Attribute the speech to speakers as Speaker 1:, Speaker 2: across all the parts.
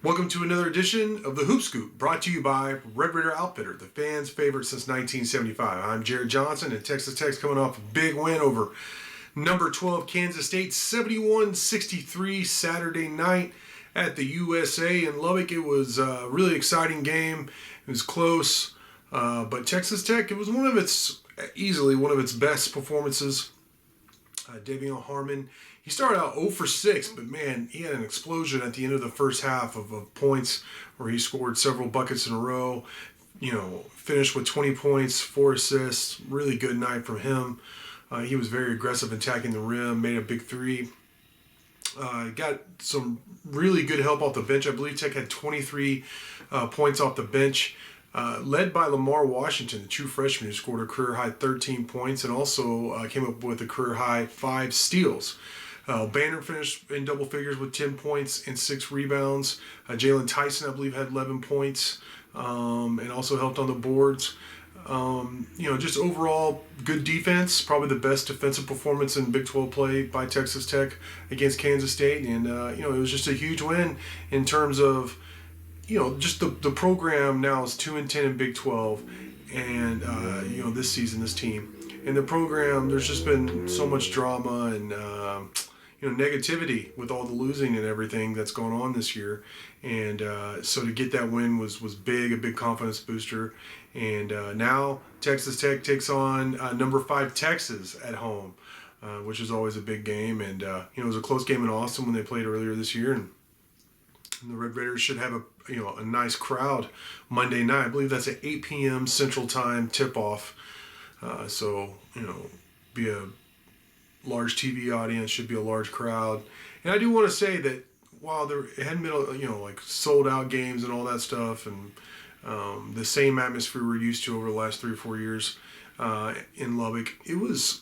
Speaker 1: Welcome to another edition of the Hoop Scoop, brought to you by Red Raider Outfitter, the fans' favorite since 1975. I'm Jared Johnson, and Texas Tech's coming off a big win over number 12 Kansas State, 71-63 Saturday night at the USA in Lubbock. It was a really exciting game. It was close, but Texas Tech, it was easily one of its best performances. Davion Harmon, he started out 0 for 6, but man, he had an explosion at the end of the first half of points where he scored several buckets in a row. Finished with 20 points, 4 assists. Really good night from him. He was very aggressive attacking the rim, made a big three. Got some really good help off the bench. I believe Tech had 23 points off the bench. Led by Lamar Washington, the true freshman who scored a career-high 13 points and also came up with a career-high 5 steals. Banner finished in double figures with 10 points and 6 rebounds. Jalen Tyson, I believe, had 11 points and also helped on the boards. Just overall good defense, probably the best defensive performance in Big 12 play by Texas Tech against Kansas State. And, it was just a huge win in terms of just the program now is 2-10 in Big 12, and this season, this team, and the program, there's just been so much drama and negativity with all the losing and everything that's going on this year, and so to get that win was big, a big confidence booster, and now Texas Tech takes on number 5 Texas at home, which is always a big game, and it was a close game in Austin when they played earlier this year, and the Red Raiders should have a nice crowd Monday night. I believe that's at 8 p.m. Central Time tip-off. Be a large TV audience, should be a large crowd. And I do want to say that while there hadn't been, sold-out games and all that stuff and the same atmosphere we're used to over the last 3 or 4 years in Lubbock, it was...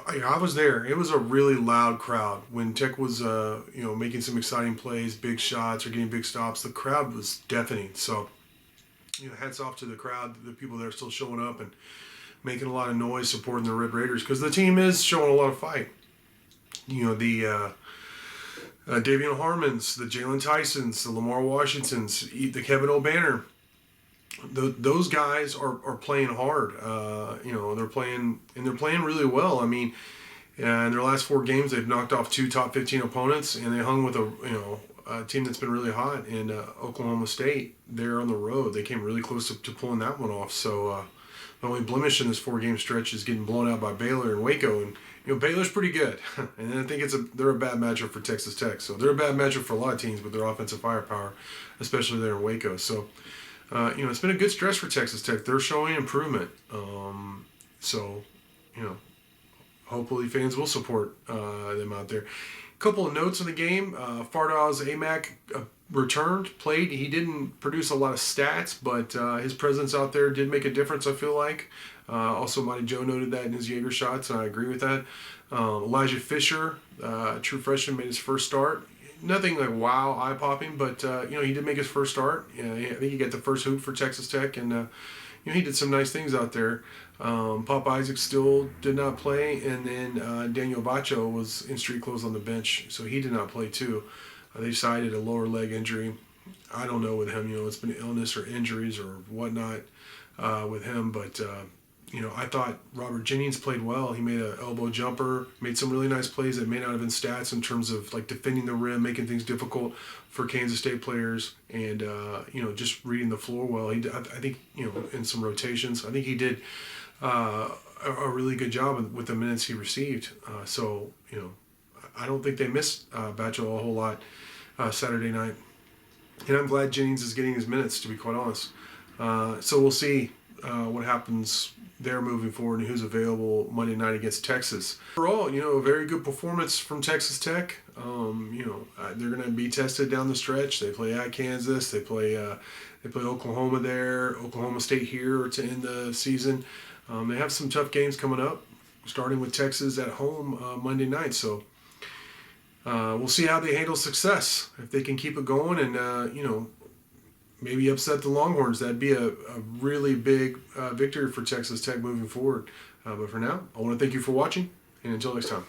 Speaker 1: I was there. It was a really loud crowd. When Tech was, making some exciting plays, big shots, or getting big stops, the crowd was deafening. So, hats off to the crowd, the people that are still showing up and making a lot of noise supporting the Red Raiders, because the team is showing a lot of fight. The Davion Harmons, the Jalen Tysons, the Lamar Washingtons, the Kevin O'Banner. Those guys are playing hard. They're playing really well. I mean, in their last 4 games, they've knocked off 2 top 15 opponents, and they hung with a team that's been really hot in Oklahoma State. They're on the road. They came really close to pulling that one off. So the only blemish in this 4-game stretch is getting blown out by Baylor and Waco, and Baylor's pretty good. And I think they're a bad matchup for Texas Tech. So they're a bad matchup for a lot of teams with their offensive firepower, especially there in Waco. So. It's been a good stretch for Texas Tech. They're showing improvement. Hopefully fans will support them out there. A couple of notes on the game. Fardaws Aimaq played. He didn't produce a lot of stats, but his presence out there did make a difference, I feel like. Also, Monty Joe noted that in his Jaeger shots, and I agree with that. Elijah Fisher, true freshman, made his first start. Nothing like wow, eye-popping, but he did make his first start. I think he got the first hoop for Texas Tech, and he did some nice things out there. Pop Isaac still did not play, and then Daniel Bacho was in street clothes on the bench, so he did not play too. They cited a lower leg injury. I don't know with him. It's been illness or injuries or whatnot with him, but. I thought Robert Jennings played well. He made an elbow jumper, made some really nice plays that may not have been stats in terms of like defending the rim, making things difficult for Kansas State players, and just reading the floor well. I think in some rotations, I think he did a really good job with the minutes he received. I don't think they missed Batcho a whole lot Saturday night, and I'm glad Jennings is getting his minutes, to be quite honest. So we'll see what happens there moving forward and who's available Monday night against Texas. Overall, a very good performance from Texas Tech. They're going to be tested down the stretch. They play at Kansas. They play Oklahoma there, Oklahoma State here to end the season. They have some tough games coming up, starting with Texas at home Monday night. So we'll see how they handle success. If they can keep it going and, maybe upset the Longhorns. That'd be a really big victory for Texas Tech moving forward. But for now, I want to thank you for watching, and until next time.